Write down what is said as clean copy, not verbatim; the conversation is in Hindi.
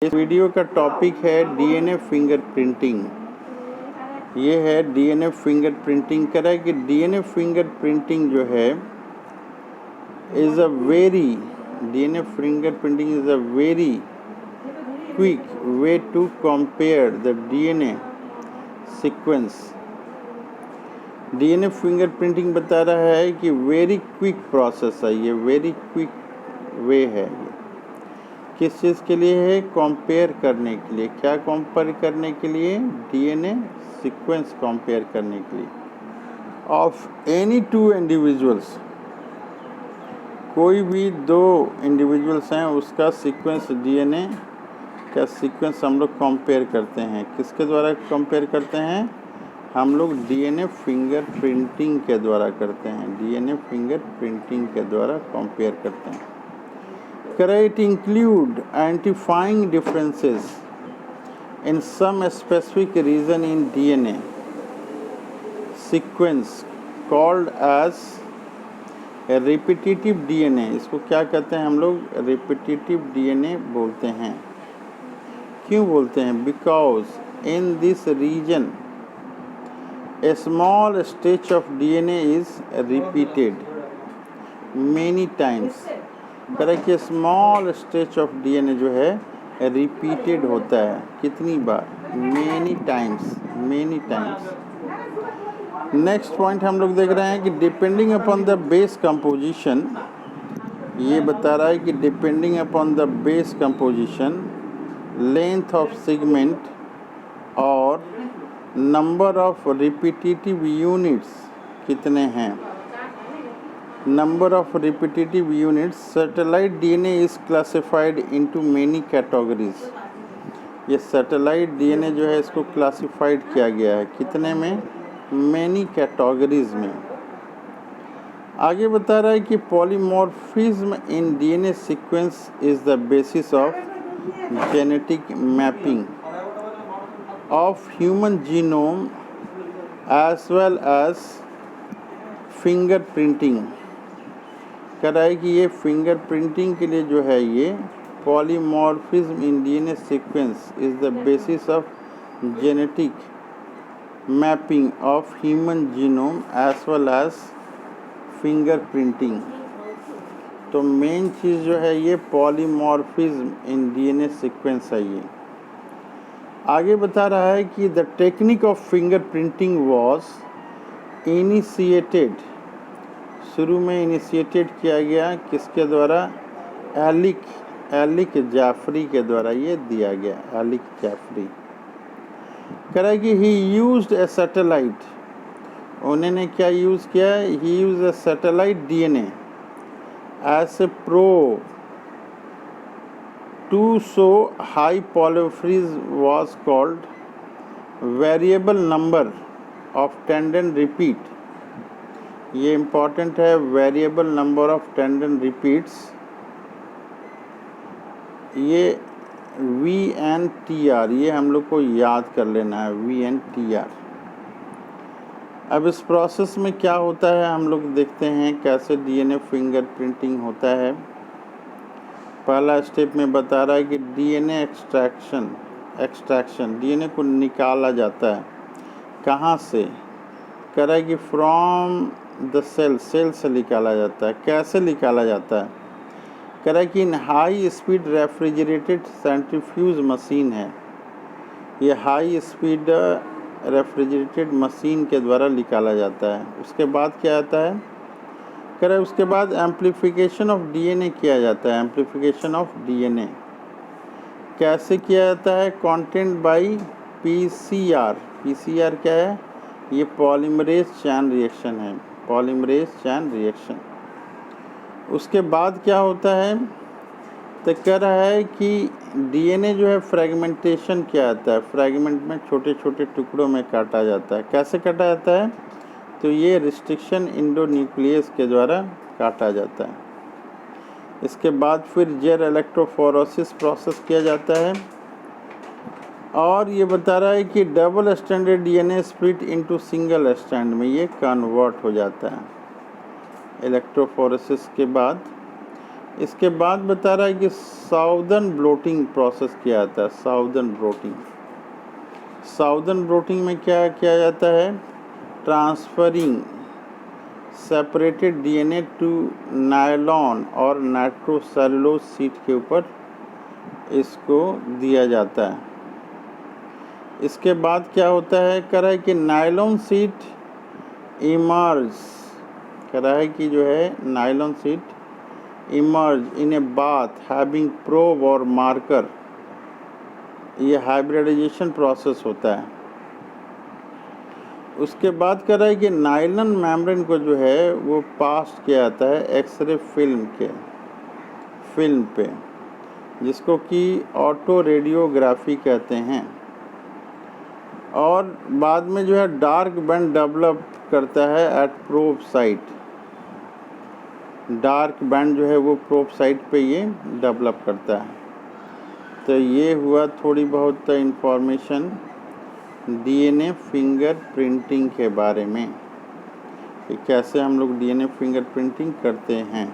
इस वीडियो का टॉपिक है डीएनए फिंगरप्रिंटिंग। ये है डीएनए फिंगरप्रिंटिंग। कह रहा है कि डीएनए फिंगरप्रिंटिंग जो है DNA fingerprinting is a very quick way to compare the DNA sequence. DNA fingerprinting बता रहा है कि वेरी क्विक प्रोसेस है, ये वेरी क्विक वे है। किस चीज़ के लिए है? कंपेयर करने के लिए। क्या कंपेयर करने के लिए? डीएनए सीक्वेंस कंपेयर करने के लिए ऑफ एनी टू इंडिविजुअल्स। कोई भी दो इंडिविजुअल्स हैं उसका सीक्वेंस, डीएनए का सीक्वेंस हम लोग कंपेयर करते हैं। किसके द्वारा कंपेयर करते हैं? हम लोग डीएनए फिंगरप्रिंटिंग के द्वारा करते हैं। डीएनए फिंगरप्रिंटिंग के द्वारा कंपेयर करते हैं। It include identifying differences in some specific region in DNA sequence called as repetitive DNA। इसको क्या कहते हैं हम लोग? repetitive DNA बोलते हैं। क्यों बोलते हैं? Because in this region a small stretch of DNA is repeated many times। करें कि स्मॉल स्ट्रेच ऑफ डीएनए जो है रिपीटेड होता है। कितनी बार? Many times. नेक्स्ट पॉइंट हम लोग देख रहे हैं कि depending upon the base composition, ये बता रहा है कि depending upon the base composition, length of segment और नंबर ऑफ रिपीटेटिव यूनिट्स कितने हैं। Number of repetitive units, satellite DNA is classified into many categories। ये सैटेलाइट डीएनए जो है इसको क्लासिफाइड किया गया है कितने में? मैनी कैटेगरीज में। आगे बता रहा है कि polymorphism in DNA sequence is the basis of genetic mapping of human genome as well as fingerprinting. कह रहा है कि ये फिंगरप्रिंटिंग के लिए जो है ये polymorphism in DNA sequence is the basis of genetic mapping of human genome as well as fingerprinting. तो मेन चीज़ जो है ये पॉलीमॉर्फिज्म इन डीएनए सीक्वेंस है। ये आगे बता रहा है कि the technique of fingerprinting was initiated, शुरू में इनिशिएटेड किया गया किसके द्वारा? एलिक जाफरी के द्वारा ये दिया गया। एलिक जाफरी कह रहा है कि ही यूज्ड ए सैटेलाइट। उन्होंने क्या यूज़ किया? He use a satellite DNA as a probe to show high polymorphism was called variable number of tandem repeat. ये इम्पॉर्टेंट है, variable number of tandem repeats. ये VNTR, ये हम लोग को याद कर लेना है, VNTR। अब इस प्रोसेस में क्या होता है हम लोग देखते हैं कैसे डीएनए फिंगरप्रिंटिंग होता है। पहला स्टेप में बता रहा है कि डीएनए एक्सट्रैक्शन, डीएनए को निकाला जाता है। कहाँ से? कह रहा है कि फ्रॉम द सेल से निकाला जाता है। कैसे निकाला जाता है? कह रहा है कि इन high speed refrigerated centrifuge machine है। ये हाई स्पीड रेफ्रिजरेटेड मशीन के द्वारा निकाला जाता है। उसके बाद क्या आता है? कह रहा है उसके बाद एम्प्लीफिकेशन ऑफ डीएनए किया जाता है। एम्प्लीफिकेशन ऑफ डीएनए कैसे किया जाता है? Content bye PCR. पीसीआर क्या है? ये पॉलीमरेज चैन रिएक्शन है, पॉलीमरेज चैन रिएक्शन। उसके बाद क्या होता है? तो कह रहा है कि डीएनए जो है फ्रेगमेंटेशन किया जाता है। फ्रेगमेंट में छोटे छोटे टुकड़ों में काटा जाता है। कैसे काटा जाता है? तो ये रिस्ट्रिक्शन इंडोन्यूक्लियस के द्वारा काटा जाता है। इसके बाद फिर जेल इलेक्ट्रोफोरेसिस प्रोसेस किया जाता है। और ये बता रहा है कि double standard DNA split into single stand में ये कन्वर्ट हो जाता है। इलेक्ट्रोफोरेसिस के बाद इसके बाद बता रहा है कि साउदर्न ब्लोटिंग प्रोसेस किया जाता है। साउदर्न ब्लोटिंग में क्या किया जाता है? Transferring separated DNA to nylon और नाइट्रोसेलुलोज शीट के ऊपर इसको दिया जाता है। इसके बाद क्या होता है? कह रहा है कि नायलॉन शीट इमर्ज, कह रहा है कि जो है nylon sheet emerge in a bath having probe और मार्कर। ये हाइब्रिडाइजेशन प्रोसेस होता है। उसके बाद कह रहा है कि नायलॉन मेम्ब्रेन को जो है वो पास किया जाता है एक्सरे फिल्म पे, जिसको कि ऑटो रेडियोग्राफी कहते हैं। और बाद में जो है डार्क बैंड डेवलप करता है at probe site. Dark band जो है वो प्रोब साइट पे ये डेवलप करता है। तो ये हुआ थोड़ी बहुत इंफॉर्मेशन डीएनए फिंगर प्रिंटिंग के बारे में कि कैसे हम लोग डीएनए फिंगर प्रिंटिंग करते हैं।